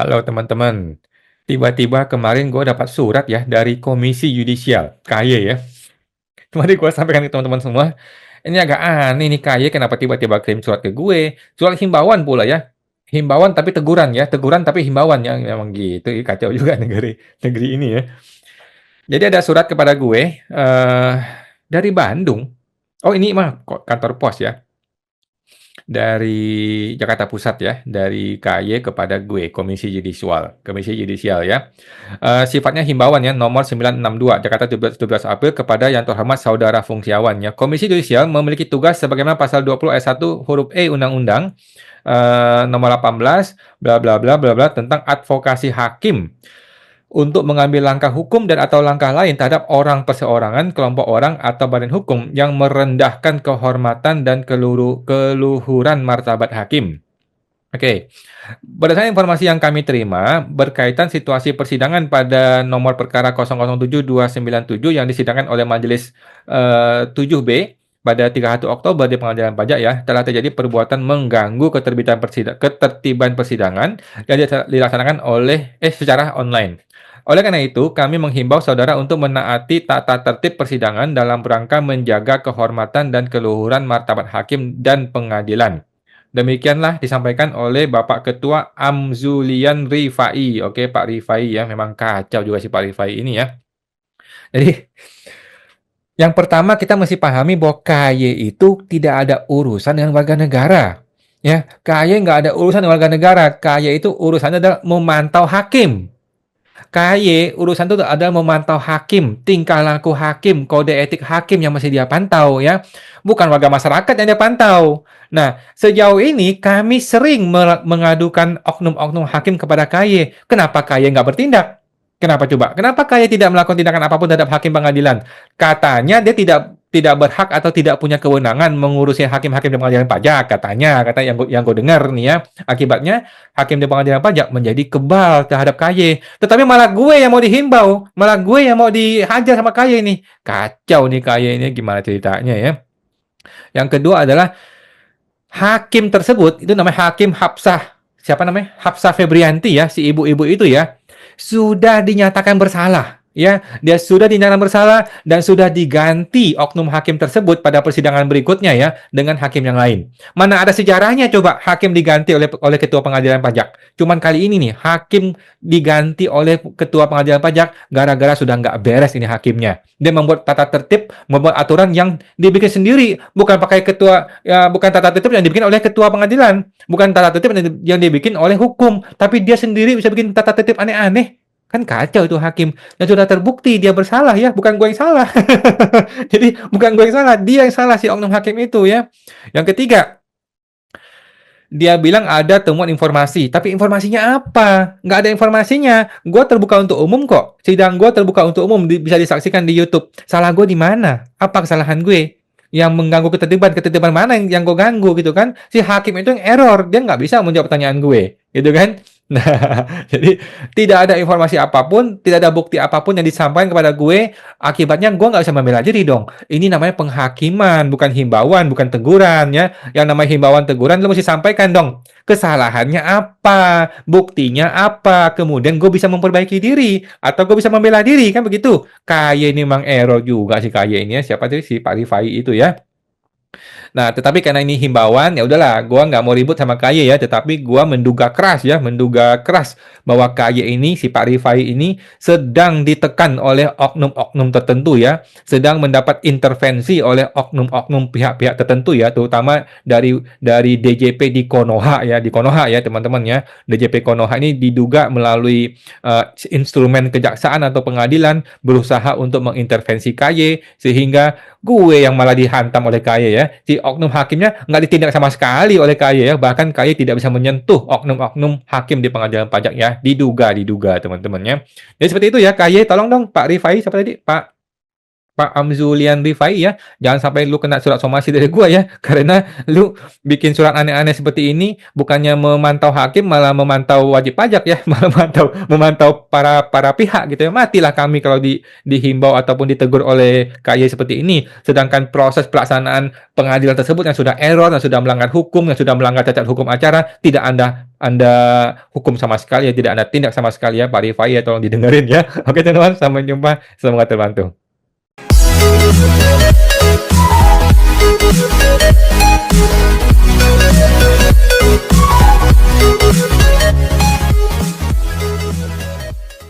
Halo teman-teman, tiba-tiba kemarin gue dapat surat ya dari Komisi Yudisial, KY ya. Kemarin gue sampaikan ke teman-teman semua, ini agak aneh nih KY kenapa tiba-tiba kirim surat ke gue. Surat himbauan pula ya. Himbauan tapi teguran ya, teguran tapi himbauan ya. Memang gitu, kacau juga negeri ini ya. Jadi ada surat kepada gue dari Bandung. Oh ini mah kantor pos ya. Dari Jakarta Pusat ya, dari KY kepada gue, Komisi Yudisial ya. Sifatnya himbauan ya, nomor 962, Jakarta 17 April kepada yang terhormat Saudara Fungsiawan ya. Komisi Yudisial memiliki tugas sebagaimana pasal 20 ayat 1 huruf E Undang-Undang nomor 18 bla bla bla bla bla tentang advokasi hakim untuk mengambil langkah hukum dan atau langkah lain terhadap orang perseorangan, kelompok orang, atau badan hukum yang merendahkan kehormatan dan keluhuran martabat hakim. Oke, berdasarkan informasi yang kami terima berkaitan situasi persidangan pada nomor perkara 007297 yang disidangkan oleh Majelis 7B pada 31 Oktober di Pengadilan Pajak ya, telah terjadi perbuatan mengganggu ketertiban persidangan yang dilaksanakan secara online. Oleh karena itu, kami menghimbau saudara untuk menaati tata tertib persidangan dalam rangka menjaga kehormatan dan keluhuran martabat hakim dan pengadilan. Demikianlah disampaikan oleh Bapak Ketua Amzulian Rifai. Oke, Pak Rifai ya, memang kacau juga si Pak Rifai ini ya. Jadi, yang pertama kita mesti pahami bahwa KY itu tidak ada urusan dengan warga negara. Ya, KY nggak ada urusan dengan warga negara. KY itu urusannya adalah memantau hakim. KY urusan itu adalah memantau hakim, tingkah laku hakim, kode etik hakim yang mesti dia pantau ya, bukan warga masyarakat yang dia pantau. Nah, sejauh ini kami sering mengadukan oknum-oknum hakim kepada KY. Kenapa KY nggak bertindak? Kenapa coba? Kenapa KY tidak melakukan tindakan apapun terhadap hakim pengadilan? Katanya dia tidak berhak atau tidak punya kewenangan mengurusi hakim-hakim di pengadilan pajak. Katanya yang gue dengar nih ya. Akibatnya hakim di pengadilan pajak menjadi kebal terhadap KY. Tetapi malah gue yang mau dihimbau, malah gue yang mau dihajar sama KY ini. Kacau nih KY ini, gimana ceritanya ya. Yang kedua adalah hakim tersebut, itu namanya Hakim Hapsah. Siapa namanya? Hapsah Febrianti ya, si ibu-ibu itu ya. Sudah dinyatakan bersalah. Ya, dia sudah dinyatakan bersalah dan sudah diganti oknum hakim tersebut pada persidangan berikutnya ya dengan hakim yang lain. Mana ada sejarahnya coba hakim diganti oleh ketua pengadilan pajak. Cuman kali ini nih hakim diganti oleh ketua pengadilan pajak gara-gara sudah nggak beres ini hakimnya. Dia membuat tata tertib, membuat aturan yang dibikin sendiri, bukan pakai ketua ya, bukan tata tertib yang dibikin oleh ketua pengadilan, bukan tata tertib yang dibikin oleh hukum, tapi dia sendiri bisa bikin tata tertib aneh-aneh. Kan kacau itu hakim. Dan sudah terbukti dia bersalah ya, bukan gue yang salah. Jadi bukan gue yang salah, dia yang salah si oknum hakim itu ya. Yang ketiga, dia bilang ada temuan informasi, tapi informasinya apa? Nggak ada informasinya. Gue terbuka untuk umum kok. Sidang gue terbuka untuk umum, bisa disaksikan di YouTube. Salah gue di mana? Apa kesalahan gue? Yang mengganggu ketertiban mana yang gue ganggu gitu kan? Si hakim itu yang error, dia nggak bisa menjawab pertanyaan gue, gitu kan? Nah, jadi tidak ada informasi apapun, tidak ada bukti apapun yang disampaikan kepada gue. Akibatnya gue nggak bisa membela diri dong. Ini namanya penghakiman, bukan himbauan, bukan teguran ya. Yang namanya himbauan teguran lo mesti sampaikan dong. Kesalahannya apa, buktinya apa, kemudian gue bisa memperbaiki diri atau gue bisa membela diri kan begitu. KY ini memang error juga si KY ini ya. Siapa tuh si Pak Rifai itu ya. Nah, tetapi karena ini himbauan, ya udahlah, gua nggak mau ribut sama KY ya, tetapi gua menduga keras bahwa KY ini, si Pak Rifai ini sedang ditekan oleh oknum-oknum tertentu ya, sedang mendapat intervensi oleh oknum-oknum pihak-pihak tertentu ya, terutama dari DJP di Konoha ya, teman-teman ya. DJP Konoha ini diduga melalui instrumen kejaksaan atau pengadilan berusaha untuk mengintervensi KY sehingga gue yang malah dihantam oleh KY ya. Si oknum hakimnya nggak ditindak sama sekali oleh KY ya. Bahkan KY tidak bisa menyentuh oknum-oknum hakim di pengadilan pajak ya. Diduga teman-teman ya. Jadi seperti itu ya KY. Tolong dong Pak Rifai, siapa tadi? Pak Pak Amzulian Rifai ya, jangan sampai lu kena surat somasi dari gua ya, karena lu bikin surat aneh-aneh seperti ini, bukannya memantau hakim, malah memantau wajib pajak ya, malah memantau para para pihak gitu ya. Matilah kami kalau dihimbau ataupun ditegur oleh KY seperti ini. Sedangkan proses pelaksanaan pengadilan tersebut yang sudah error, yang sudah melanggar hukum, yang sudah melanggar cacat hukum acara, tidak Anda hukum sama sekali ya, tidak Anda tindak sama sekali ya, Pak Rifai ya, tolong didengerin ya. Oke teman-teman, sampai jumpa, semoga terbantu.